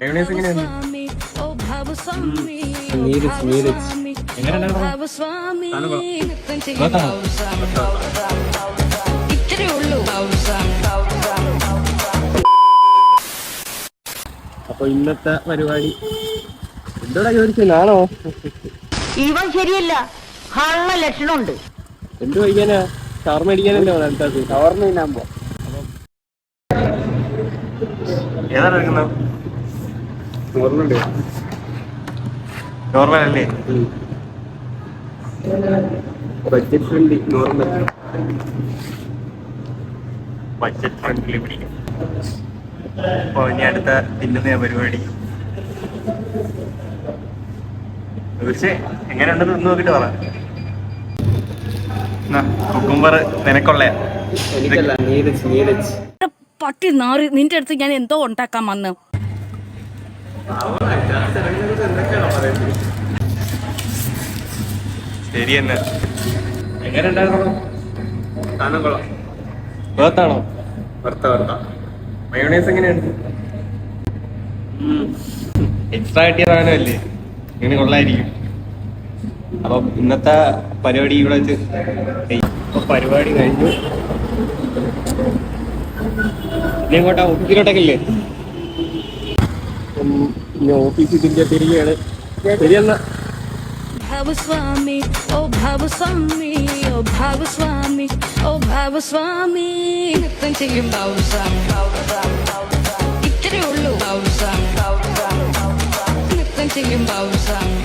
Mayonnaise എങ്ങനെയാണ്? അപ്പൊ ഇന്നത്തെ പരിപാടി എന്തോടാ ചോദിച്ചാണോ? ഇവൻ ശരിയല്ല, കള്ള ലക്ഷണമുണ്ട്. എന്ത് കഴിക്കാനാ? ഷവർമ അടിക്കാനല്ലോ അടുത്തത്. ഷവർമ തിന്നാകുമ്പോ ഏതാണ് എടുക്കുന്നത്? നോർമൽ അല്ലേ? Budget friendly normal. Budget friendly പിടിക്കും. അപ്പോൾ ഇനി അടുത്ത തിന്നുന്ന പരിപാടി തീർച്ചയായും എങ്ങനെയുണ്ടെന്ന് ഒന്ന് നോക്കിട്ട് പറ. കുക്കുംബർ നിനക്കൊള്ള പട്ടി നാറി. നിന്റെ അടുത്ത് ഞാൻ എന്തോ ഉണ്ടാക്കാൻ വന്ന്. ശരി തന്നെ. എങ്ങനെ ഉണ്ടായിരുന്നു? സാധനം കൊള്ളാം. വേർത്താണോ? വെറുത്ത മയോണൈസ് എങ്ങനെയാണ്? എക്സ്ട്രാ കിട്ടിയ സാധനമല്ലേ, ഇങ്ങനെ കൊള്ളായിരിക്കും. അപ്പം ഇന്നത്തെ പരിപാടി ഇവിടെ വെച്ച് ഇപ്പൊ പരിപാടി കഴിഞ്ഞു. ഇനി ഇങ്ങോട്ടാ ഓഫീസിലോട്ടൊക്കെ ഇല്ലേ? ഇനി ഓഫീസിൽ തിരികെയാണ്. ശരിയെന്നാ. ഭാവസ്വാമി ഓ ഭാവസ്വാമി ഓ ഭാവസ്വാമി ഓ ഭാവസ്വാമി നൃത്തം ചെയ്യും ഭാവസ്വാമി. ഇത്രയേ ഉള്ളൂ ഭാവസ്വാമി. നൃത്തം ചെയ്യും ഭാവസ്വാമി.